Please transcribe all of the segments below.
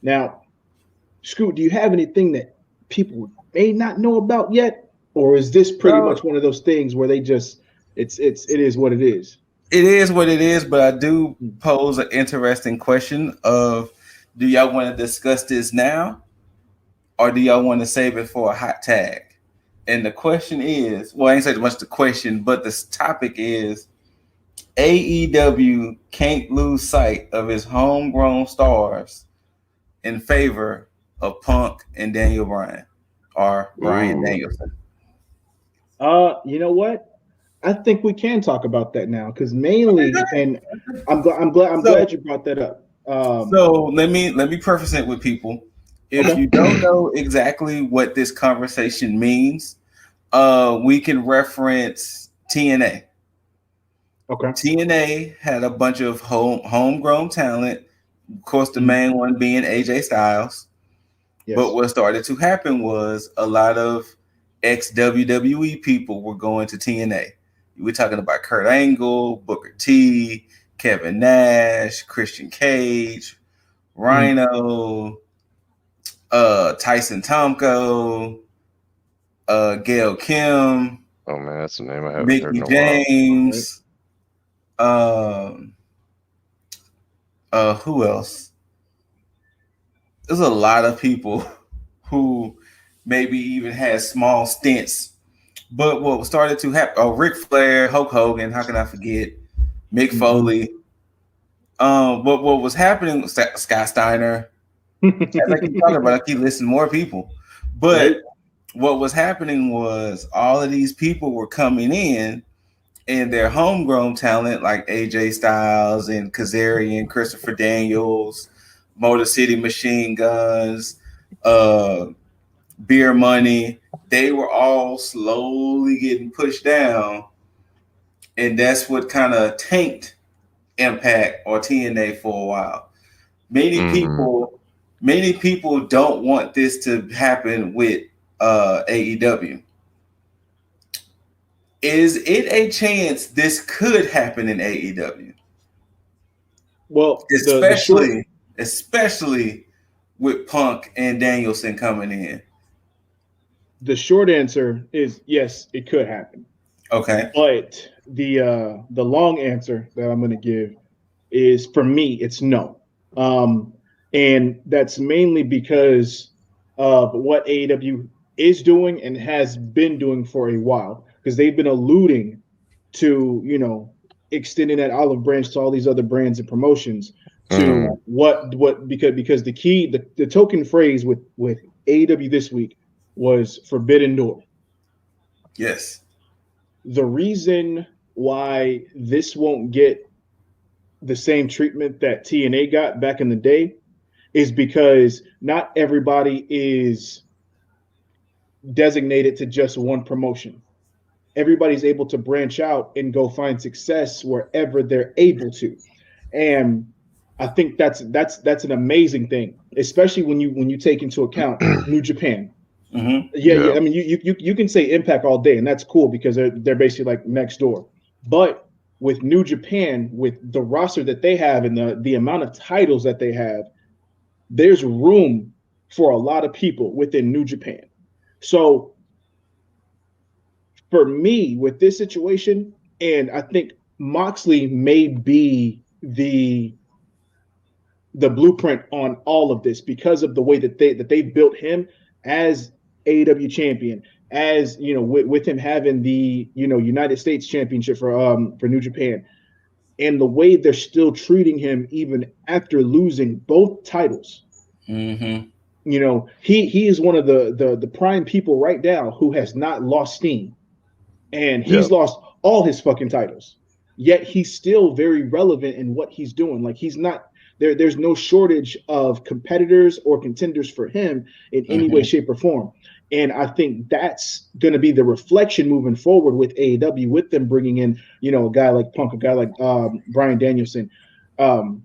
Now, Scoot, do you have anything that people may not know about yet, or is this pretty much So one of those things where they just it is what it is? it is what it is, but I do pose an interesting question of do y'all want to discuss this now or do y'all want to save it for a hot tag? And the question is, well, I ain't say much the question, but this topic is AEW can't lose sight of its homegrown stars in favor of Punk and Daniel Bryan or Bryan Ooh. Danielson. You know what? I think we can talk about that now because mainly, and I'm So glad you brought that up. So let me preface it with people. If Okay. you don't know exactly what this conversation means, we can reference TNA. Okay. TNA had a bunch of homegrown talent. Of course, the Mhm. main one being AJ Styles. But Yes. what started to happen was a lot of ex WWE people were going to TNA. We're talking about Kurt Angle, Booker T, Kevin Nash, Christian Cage, Mhm. Rhino, Tyson Tomko, Gail Kim, Oh man, that's a name I haven't heard Mickey in a while. Right. James, um, who else? There's a lot of people who maybe even had small stints. But what started to happen? Oh, Ric Flair, Hulk Hogan. How can I forget? Mick Mhm. Foley. What was happening was Scott Steiner. As I keep talking about, I keep listing more people. Right. But what was happening was all of these people were coming in and their homegrown talent like AJ Styles and Kazarian, Christopher Daniels, Motor City Machine Guns, uh, Beer Money, they were all slowly getting pushed down. And that's what kind of tanked Impact or TNA for a while. Many Mm-hmm. people, many people don't want this to happen with AEW. Is it a chance this could happen in AEW? Well, the short Especially with Punk and Danielson coming in. the short answer is yes, it could happen. Okay. But the long answer that I'm going to give is for me, it's no. Um, and that's mainly because of what AEW is doing and has been doing for a while, because they've been alluding to, extending that olive branch to all these other brands and promotions Mm-hmm. to what because the token phrase with AEW this week was forbidden door. Yes. The reason why this won't get the same treatment that TNA got back in the day is because not everybody is designated to just one promotion. Everybody's able to branch out and go find success wherever they're able to. And I think that's an amazing thing, especially when you take into account New Japan. Mm-hmm. Yeah, Yeah. yeah. I mean, you can say Impact all day, and that's cool because they're basically like next door. But with New Japan, with the roster that they have and the amount of titles that they have, there's room for a lot of people within New Japan. So for me, with this situation, and I think Moxley may be the blueprint on all of this because of the way that they built him as AEW champion, as with him having the United States Championship for New Japan, and the way they're still treating him even after losing both titles. Mm-hmm. He is one of the prime people right now who has not lost steam, and Yeah. he's lost all his fucking titles. Yet he's still very relevant in what he's doing. Like he's not there. There's no shortage of competitors or contenders for him in any way, Mm-hmm. shape, or form. And I think that's going to be the reflection moving forward with AEW, with them bringing in a guy like Punk, a guy like Bryan Danielson, um,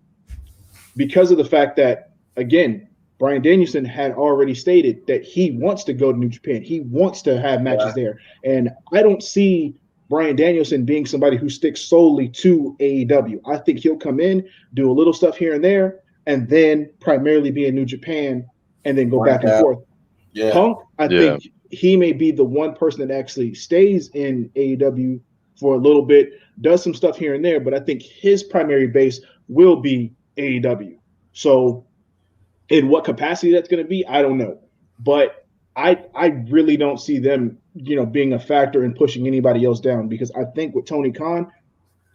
because of the fact that again. Bryan Danielson had already stated that he wants to go to New Japan. He wants to have matches Yeah. there. And I don't see Bryan Danielson being somebody who sticks solely to AEW. I think he'll come in, do a little stuff here and there, and then primarily be in New Japan and then go back Worked and out. forth. Yeah. Punk, I Yeah. think he may be the one person that actually stays in AEW for a little bit, does some stuff here and there, but I think his primary base will be AEW. So in what capacity that's going to be, I don't know. But I really don't see them, being a factor in pushing anybody else down, because I think with Tony Khan,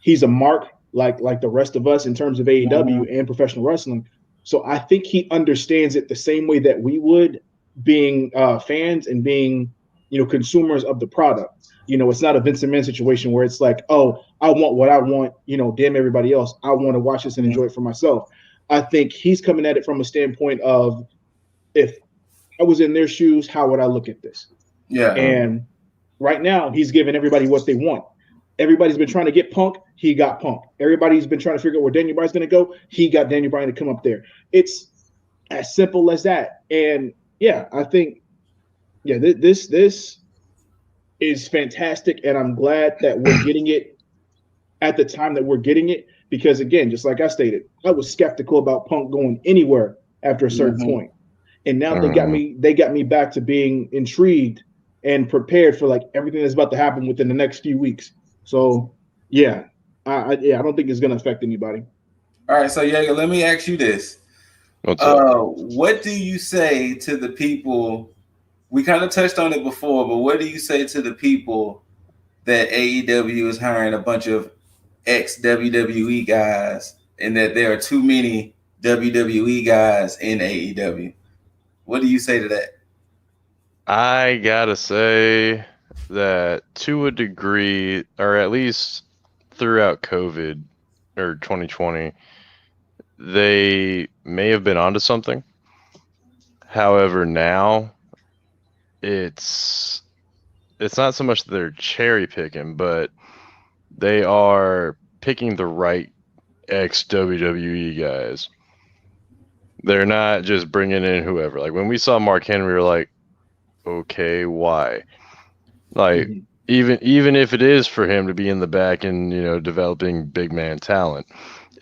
he's a mark like the rest of us in terms of AEW and professional wrestling. So I think he understands it the same way that we would, being fans and being consumers of the product. It's not a Vince McMahon situation where it's like, oh, I want what I want. Damn everybody else. I want to watch this and enjoy it for myself. I think he's coming at it from a standpoint of, if I was in their shoes, how would I look at this? Yeah. And right now, he's giving everybody what they want. Everybody's been trying to get Punk. He got Punk. Everybody's been trying to figure out where Daniel Bryan's going to go. He got Daniel Bryan to come up there. It's as simple as that. And yeah, I think, this is fantastic. And I'm glad that we're getting it at the time that we're getting it. Because again, just like I stated, I was skeptical about Punk going anywhere after a certain point. And now they got me back to being intrigued and prepared for like everything that's about to happen within the next few weeks. So yeah, I don't think it's gonna affect anybody. All right, so Jaeger, let me ask you this. What's up? What do you say to the people? We kind of touched on it before, but what do you say to the people that AEW is hiring a bunch of ex-WWE guys and that there are too many WWE guys in AEW? What do you say to that? I gotta say that to a degree, or at least throughout COVID or 2020, they may have been onto something. However, now it's not so much that they're cherry picking, but they are picking the right ex WWE guys. They're not just bringing in whoever. Like when we saw Mark Henry, we were like, okay, why? Like even if it is for him to be in the back and developing big man talent,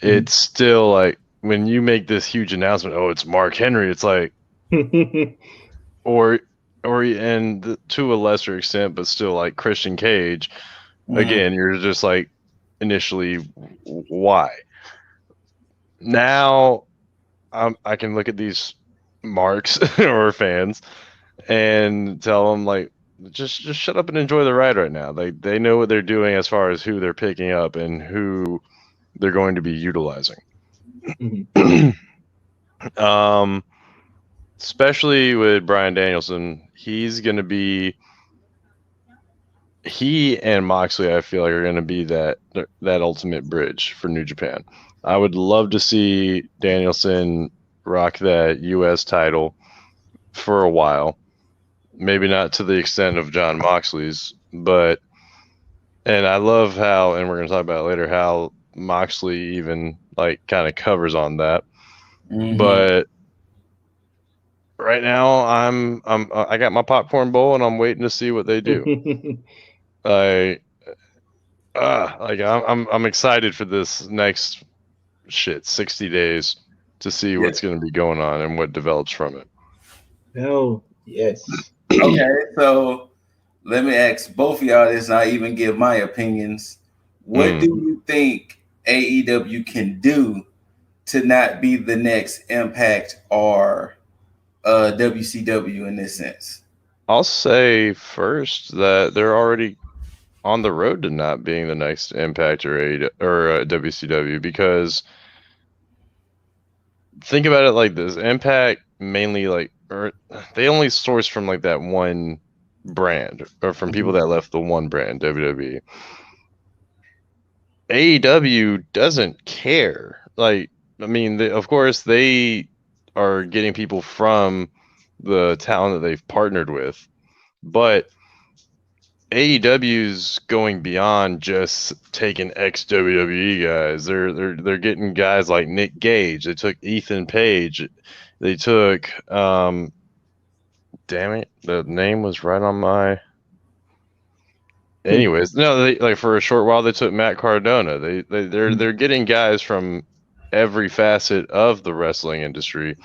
it's still like when you make this huge announcement, oh, it's Mark Henry, it's like or and to a lesser extent, but still like Christian Cage. Again, you're just like initially why? Now I can look at these marks or fans and tell them like just shut up and enjoy the ride right now. They know what they're doing as far as who they're picking up and who they're going to be utilizing. Especially with Bryan Danielson, he's going to be. He and Moxley, I feel like, are going to be that ultimate bridge for New Japan. I would love to see Danielson rock that U.S. title for a while. Maybe not to the extent of John Moxley's, and I love how, and we're going to talk about it later, how Moxley even like kind of covers on that. But right now, I got my popcorn bowl and I'm waiting to see what they do. I'm excited for this next 60 days to see what's going to be going on and what develops from it. Oh, yes. Okay, so let me ask both of y'all this, and I even give my opinions. What do you think AEW can do to not be the next Impact or WCW in this sense? I'll say first that they're already on the road to not being the next Impact or WCW, because think about it like this: Impact mainly they only source from like that one brand, or from people that left the one brand, WWE. AEW doesn't care. Like, I mean, of course they are getting people from the talent that they've partnered with, but AEW's going beyond just taking ex WWE guys. They're getting guys like Nick Gage. They took Ethan Page. They took damn it, the name was right on my. Anyways, no, they like for a short while they took Matt Cardona. They're getting guys from every facet of the wrestling industry.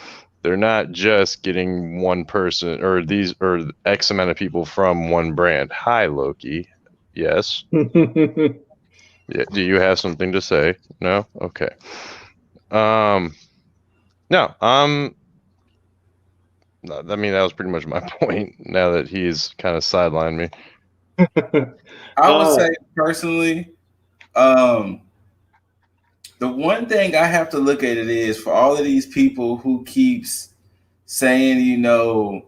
They're not just getting one person or X amount of people from one brand. Hi, Loki. Yes. Yeah. Do you have something to say? No? Okay. No. I mean, that was pretty much my point now that he's kind of sidelined me. I would say personally, the one thing I have to look at it is for all of these people who keeps saying, you know,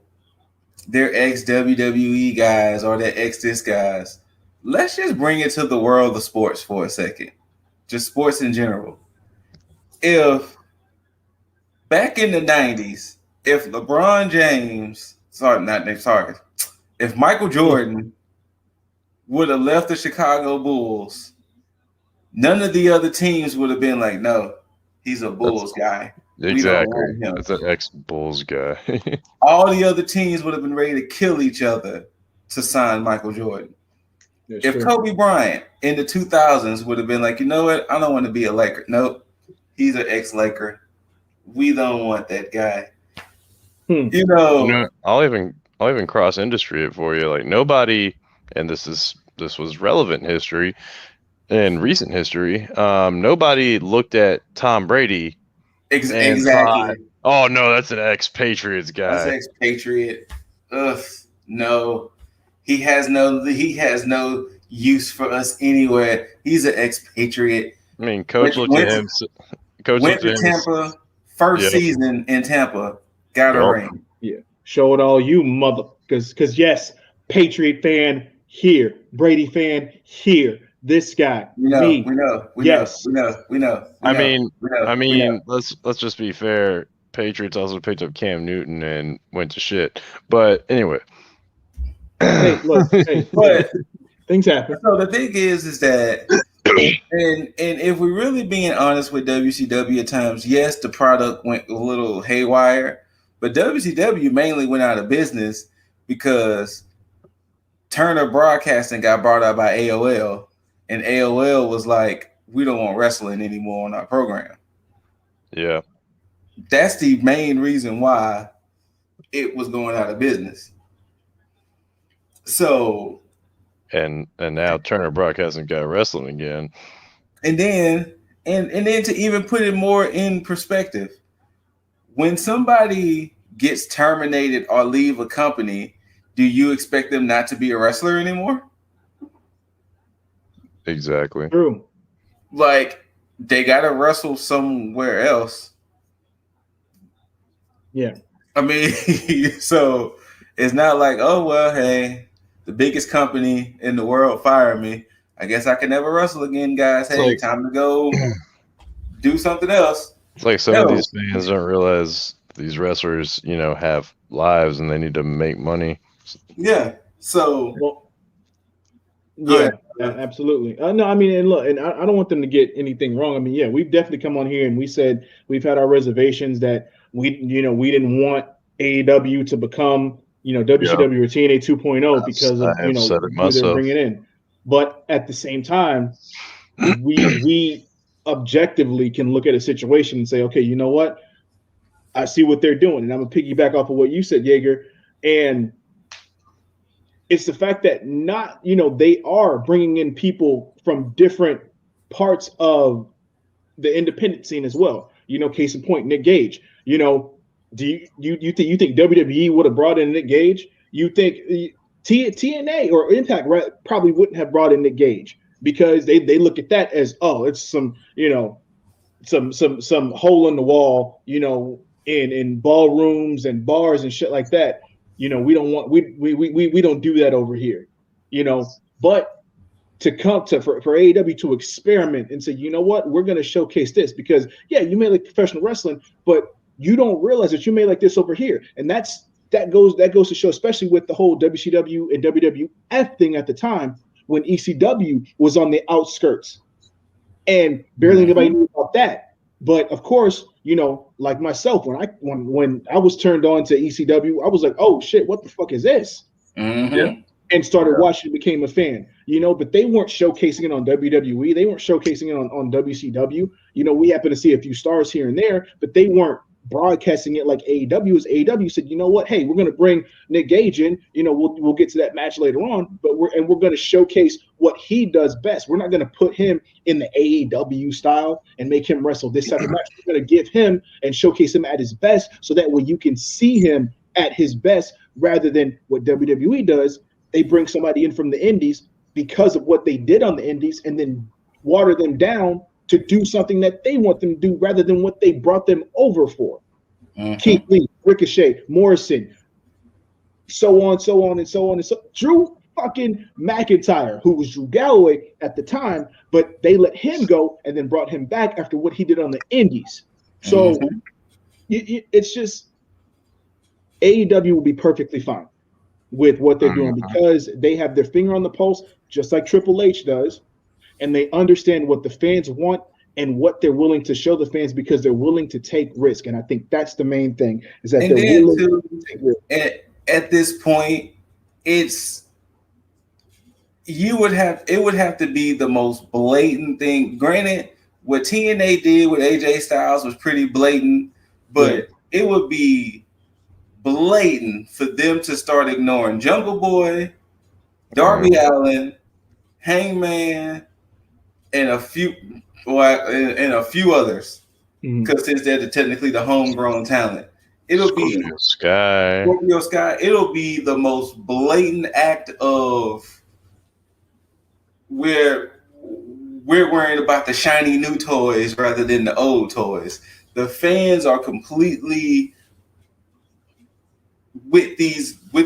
they're ex WWE guys or they're ex this guys. Let's just bring it to the world of sports for a second. Just sports in general. If back in the 90s, if LeBron James, if Michael Jordan would have left the Chicago Bulls, none of the other teams would have been like, no, he's a Bulls guy. We don't Exactly. want him. That's an ex-Bulls guy. All the other teams would have been ready to kill each other to sign Michael Jordan. That's if true. Kobe Bryant in the 2000s would have been like, you know what? I don't want to be a Laker. Nope. He's an ex-Laker. We don't want that guy. You know, I'll even cross industry it for you. Like nobody, and this was relevant history in recent history. Nobody looked at Tom Brady exactly. thought, oh no, that's an ex-Patriots guy. That's an ex-Patriot. Ugh, no. He has no use for us anywhere. He's an ex-Patriot. I mean, Coach looked at him. Went to Tampa, first season in Tampa, got a ring. Yeah, show it all, you mother. Because yes, Patriot fan here, Brady fan here. This guy, we know. I mean, let's just be fair. Patriots also picked up Cam Newton and went to shit. But anyway, but things happen. So the thing is that, and if we're really being honest with WCW at times, yes, the product went a little haywire, but WCW mainly went out of business because Turner Broadcasting got bought out by AOL. And AOL was like, we don't want wrestling anymore on our program. Yeah. That's the main reason why it was going out of business. So. And now Turner Broadcasting got wrestling again. And then to even put it more in perspective, when somebody gets terminated or leave a company, do you expect them not to be a wrestler anymore? Exactly. True. Like they gotta wrestle somewhere else. Yeah. I mean, so it's not like, oh well, hey, the biggest company in the world fired me. I guess I can never wrestle again, guys. Hey, time to go do something else. It's like some of these fans don't realize these wrestlers, have lives and they need to make money. Yeah. So. Well, yeah. Absolutely. No, I mean, and look, and I don't want them to get anything wrong. I mean, yeah, we've definitely come on here and we said we've had our reservations that we didn't want AEW to become, WCW or TNA 2.0 because of, who they're bringing in. But at the same time, we objectively can look at a situation and say, okay, you know what? I see what they're doing. And I'm going to piggyback off of what you said, Jaeger. And it's the fact that they are bringing in people from different parts of the independent scene as well. Case in point, Nick Gage. Do you think WWE would have brought in Nick Gage? You think TNA or Impact probably wouldn't have brought in Nick Gage because they look at that as, oh, it's some some hole in the wall, in ballrooms and bars and shit like that. We don't do that over here, but to come for AEW to experiment and say, you know what, we're going to showcase this because you may like professional wrestling, but you don't realize that you may like this over here. And that goes to show, especially with the whole WCW and WWF thing at the time when ECW was on the outskirts and barely anybody knew about that. But of course, like myself, when I was turned on to ECW, I was like, oh shit, what the fuck is this? Mm-hmm. and started watching, became a fan, but they weren't showcasing it on WWE. They weren't showcasing it on WCW. We happen to see a few stars here and there, but they weren't broadcasting it like AEW is. AEW said, you know what? Hey, we're going to bring Nick Gage in. We'll get to that match later on, but we're going to showcase what he does best. We're not going to put him in the AEW style and make him wrestle this type of match. We're going to give him and showcase him at his best, so that way you can see him at his best, rather than what WWE does. They bring somebody in from the indies because of what they did on the indies, and then water them down to do something that they want them to do rather than what they brought them over for. Keith Lee, Ricochet, Morrison, so on, and so on. Drew fucking McIntyre, who was Drew Galloway at the time, but they let him go and then brought him back after what he did on the indies. So it's just AEW will be perfectly fine with what they're doing, because they have their finger on the pulse, just like Triple H does, and they understand what the fans want and what they're willing to show the fans, because they're willing to take risk. And I think that's the main thing, is that they're willing to take risk. At this point, it would have to be the most blatant thing. Granted, what TNA did with AJ Styles was pretty blatant, but it would be blatant for them to start ignoring Jungle Boy, Darby Allin, Hangman, and a few others, because since they're technically the homegrown talent, it'll be Scorpio Sky. It'll be the most blatant act of where we're worrying about the shiny new toys rather than the old toys. The fans are completely with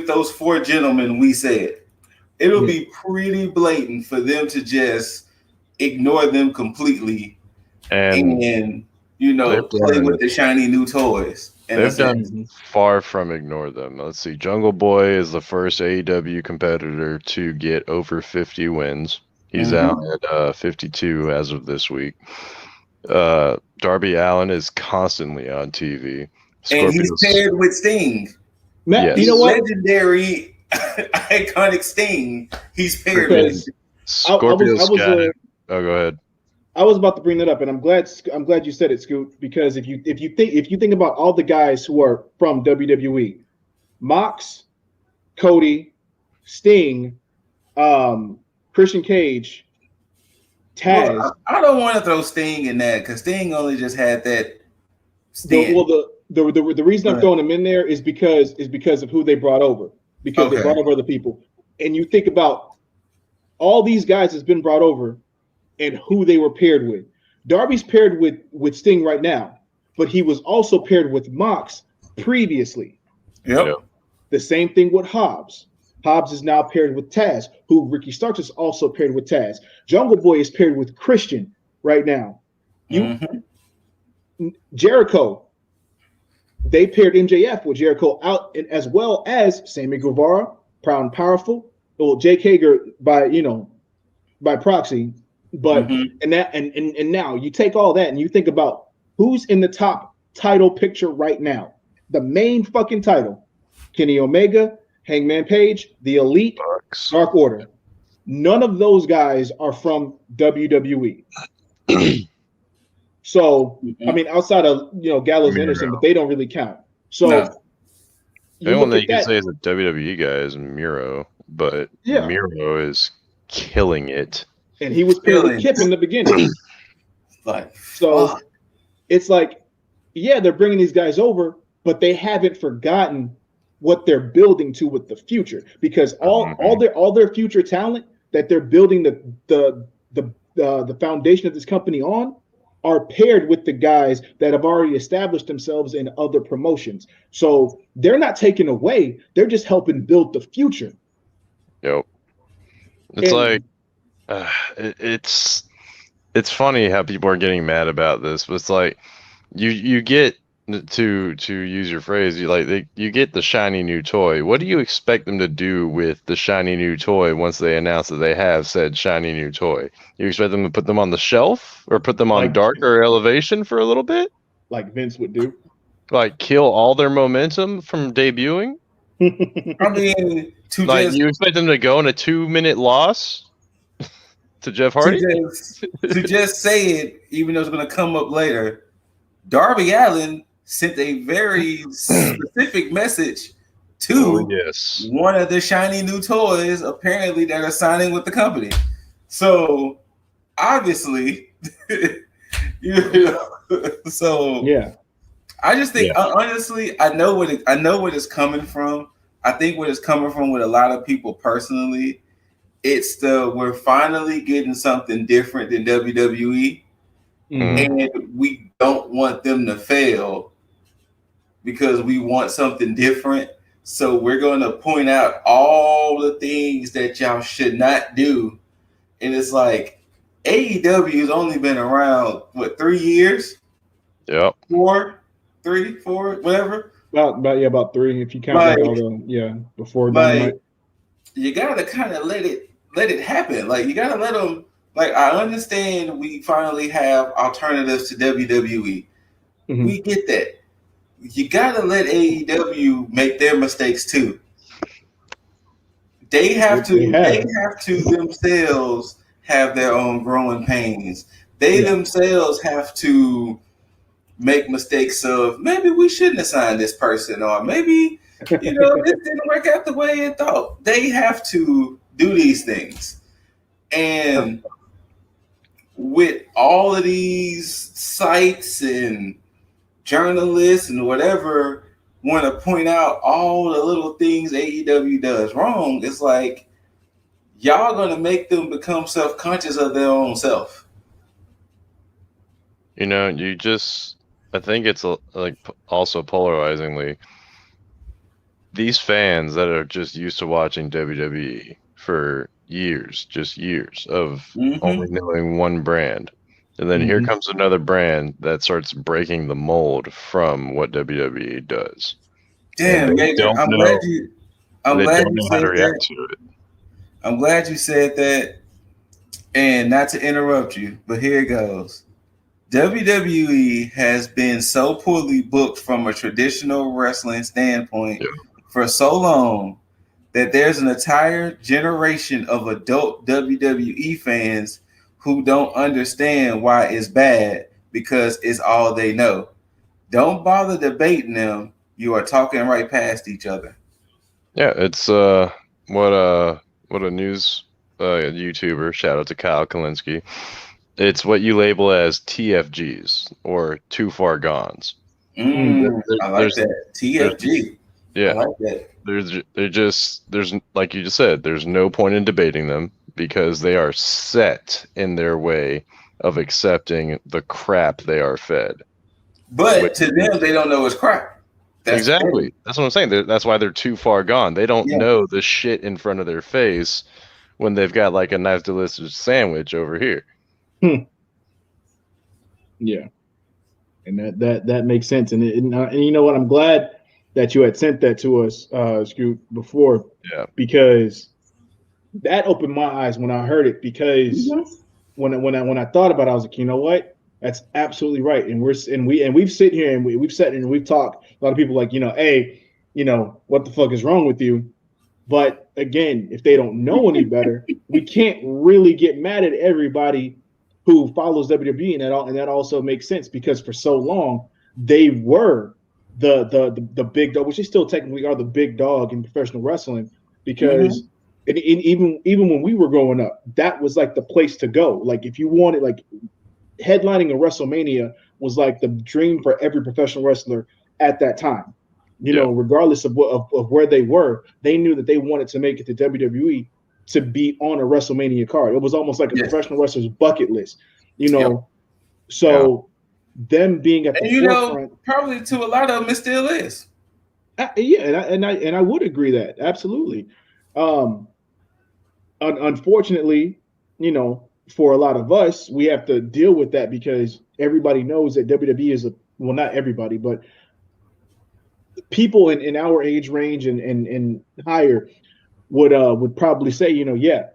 those four gentlemen we said. It'll be pretty blatant for them to just ignore them completely and play with the shiny new toys. They've done far from ignore them. Let's see. Jungle Boy is the first AEW competitor to get over 50 wins. He's out at 52 as of this week. Darby Allin is constantly on TV. And he's paired with Sting. Matt, you know what? Legendary, iconic Sting. He's paired with Scorpio Sky. Oh, go ahead. I was about to bring that up, and I'm glad you said it, Scoot, because if you think about all the guys who are from WWE, Mox, Cody, Sting, Christian Cage, Taz. Well, I don't want to throw Sting in that, because Sting only just had that. The reason I'm throwing him in there is because of who they brought over, because they brought over other people, and you think about all these guys that's been brought over and who they were paired with. Darby's paired with Sting right now, but he was also paired with Mox previously. Yep. The same thing with Hobbs. Hobbs is now paired with Taz, who Ricky Starks is also paired with Taz. Jungle Boy is paired with Christian right now. Jericho, they paired MJF with Jericho out, as well as Sammy Guevara, Proud and Powerful. Well, Jake Hager by proxy. But and now you take all that and you think about who's in the top title picture right now. The main fucking title: Kenny Omega, Hangman Page, The Elite, Dark Order. None of those guys are from WWE. So I mean, outside of Gallows Anderson, but they don't really count. So the only one that you can say is a WWE guy is Miro, but Miro is killing it. And he was paired with Kip in the beginning. It's like, they're bringing these guys over, but they haven't forgotten what they're building to with the future, because all their future talent that they're building the foundation of this company on are paired with the guys that have already established themselves in other promotions. So they're not taken away; they're just helping build the future. Yep. It's funny how people are getting mad about this, but it's like you get to use your phrase, you get the shiny new toy. What do you expect them to do with the shiny new toy once they announce that they have said shiny new toy? You expect them to put them on the shelf or put them on darker elevation for a little bit? Like Vince would do? Like kill all their momentum from debuting? I mean, Like you expect them to go in a 2-minute loss to Jeff Hardy? to just say it, even though it's going to come up later. Darby Allin sent a very specific message to one of the shiny new toys, apparently, that are signing with the company. So obviously, so yeah. I just think honestly, I know what it's coming from. I think what it's coming from with a lot of people personally, it's we're finally getting something different than WWE, and we don't want them to fail because we want something different. So we're going to point out all the things that y'all should not do. And it's like AEW has only been around, what, 3 years? Yep. 4, 3, 4, whatever. About 3 if you count like all the before Dynamite. You gotta kind of let it happen. Like you gotta let them. Like I understand we finally have alternatives to WWE. We get that. You gotta let AEW make their mistakes too. They have to themselves have their own growing pains. They themselves have to make mistakes of maybe we shouldn't have signed this person, or maybe this didn't work out the way it thought. They have to do these things. And with all of these sites and journalists and whatever want to point out all the little things AEW does wrong, it's like y'all gonna make them become self-conscious of their own self. I think it's like also polarizingly, these fans that are just used to watching WWE for years of only knowing one brand. And then here comes another brand that starts breaking the mold from what WWE does. Damn, Major, I'm glad you said that. I'm glad you said that. And not to interrupt you, but here it goes. WWE has been so poorly booked from a traditional wrestling standpoint for so long that there's an entire generation of adult WWE fans who don't understand why it's bad because it's all they know. Don't bother debating them. You are talking right past each other. Yeah, it's what a news YouTuber, shout out to Kyle Kalinske. It's what you label as TFGs or too far gones. I like that. TFG. Yeah. I like that. There's like you just said, there's no point in debating them because they are set in their way of accepting the crap they are fed. But to them, they don't know it's crap. Exactly. That's what I'm saying. That's why they're too far gone. They don't know the shit in front of their face when they've got like a nice delicious sandwich over here. Yeah, and that makes sense. And you know what? I'm glad that you had sent that to us, Scoot, before. Yeah. Because that opened my eyes when I heard it. Because when I thought about it, I was like, you know what? That's absolutely right. And we've sit here and we've sat and we've talked. A lot of people like, hey, what the fuck is wrong with you? But again, if they don't know any better, we can't really get mad at everybody who follows WWE, and that also makes sense because for so long they were the big dog, which they still technically are the big dog in professional wrestling. Because even when we were growing up, that was like the place to go. Like if you wanted, like headlining a WrestleMania was like the dream for every professional wrestler at that time. Regardless of where they were, they knew that they wanted to make it to WWE to be on a WrestleMania card. It was almost like a professional wrestler's bucket list, So them being at the forefront, probably to a lot of them, it still is. And I would agree that absolutely. Unfortunately, for a lot of us, we have to deal with that because everybody knows that WWE is not everybody, but people in our age range and higher would probably say, yeah,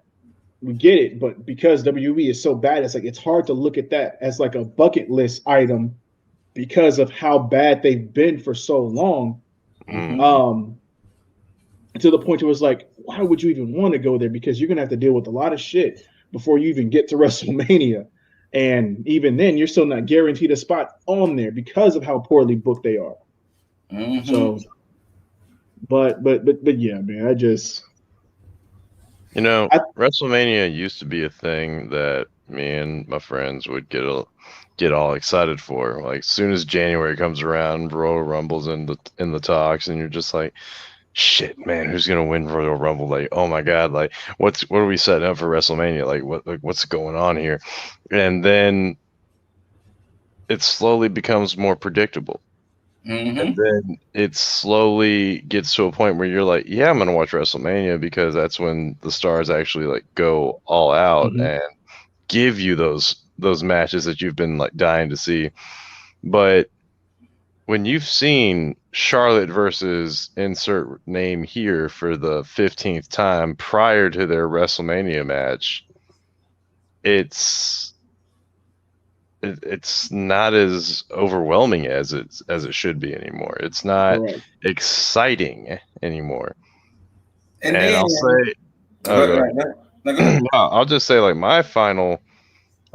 we get it, but because WWE is so bad, it's hard to look at that as like a bucket list item because of how bad they've been for so long. to the point where it was like, why would you even want to go there? Because you're gonna have to deal with a lot of shit before you even get to WrestleMania. And even then, you're still not guaranteed a spot on there because of how poorly booked they are. Mm-hmm. So, but yeah, man, I just, WrestleMania used to be a thing that me and my friends would get all excited for. Like, as soon as January comes around, Royal Rumble's in the talks, and you're just like, shit, man, who's gonna win Royal Rumble? Like, oh my god, like what are we setting up for WrestleMania? Like what's going on here? And then it slowly becomes more predictable. Mm-hmm. And then it slowly gets to a point where you're like, yeah, I'm gonna watch WrestleMania because that's when the stars actually like go all out and give you those matches that you've been like dying to see. But when you've seen Charlotte versus insert name here for the 15th time prior to their WrestleMania match, it's not as overwhelming as it should be anymore. It's not exciting anymore. And then I'll say, go ahead. No, I'll just say like my final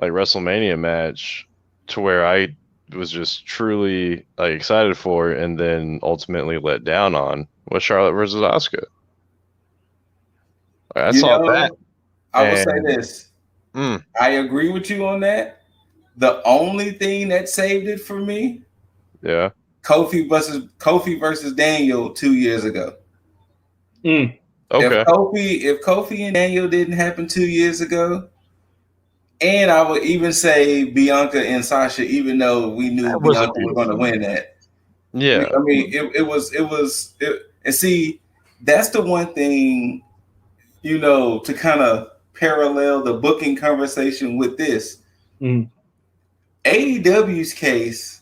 like WrestleMania match to where I was just truly like excited for and then ultimately let down on was Charlotte versus Asuka. I saw that. I will say this. I agree with you on that. The only thing that saved it for me, Kofi versus Daniel 2 years ago. Okay. If Kofi and Daniel didn't happen 2 years ago, and I would even say Bianca and Sasha, even though we knew Bianca was going to win that. Yeah. I mean, it was, and see, that's the one thing, to kind of parallel the booking conversation with this. AEW's case,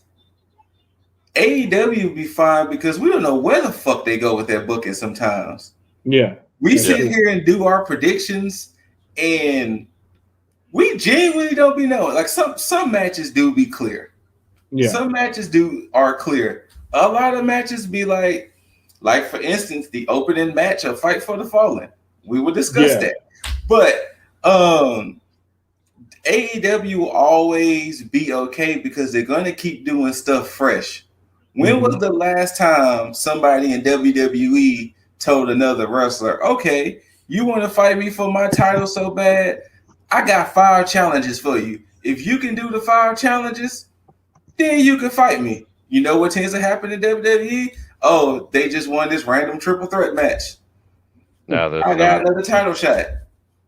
AEW be fine because we don't know where the fuck they go with their booking sometimes. Yeah. We sit here and do our predictions and we genuinely don't be knowing. Like some matches do be clear. Yeah. Some matches are clear. A lot of matches be like for instance, the opening match of Fight for the Fallen. We will discuss that. But AEW will always be okay because they're going to keep doing stuff fresh. When was the last time somebody in WWE told another wrestler, okay, you want to fight me for my title so bad? I got 5 challenges for you. If you can do the 5 challenges, then you can fight me. You know what tends to happen in WWE? Oh, they just won this random triple threat match. I got another title shot.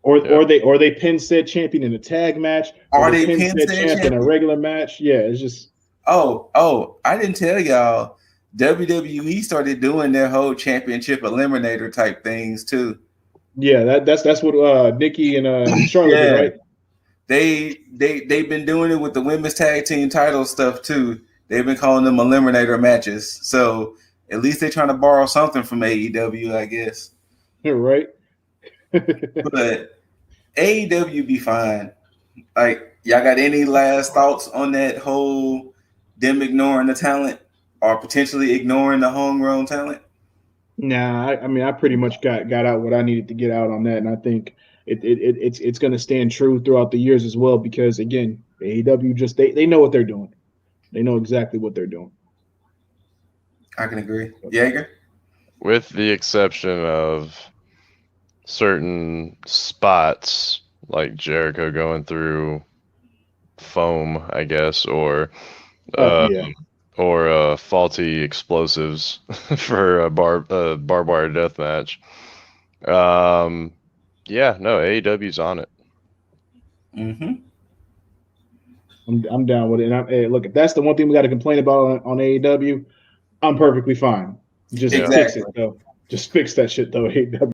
Or they pin said champion in a tag match. Or they pin said champion in a regular match. Yeah, it's just. Oh, I didn't tell y'all. WWE started doing their whole championship eliminator type things too. Yeah, that's what Nikki and Charlotte did, right? They've been doing it with the women's tag team title stuff too. They've been calling them eliminator matches. So at least they're trying to borrow something from AEW, I guess. You're right. But AEW be fine. Like, y'all got any last thoughts on that whole them ignoring the talent or potentially ignoring the homegrown talent? Nah, I mean, I pretty much got out what I needed to get out on that, and I think it's going to stand true throughout the years as well because again, AEW just they know what they're doing. They know exactly what they're doing. I can agree. Jaeger? With the exception of certain spots like Jericho going through foam, I guess, or faulty explosives for a barbed wire death match. AEW's on it. I'm down with it. And look, if that's the one thing we got to complain about on AEW, I'm perfectly fine. Just fix it though. Just fix that shit though, AEW.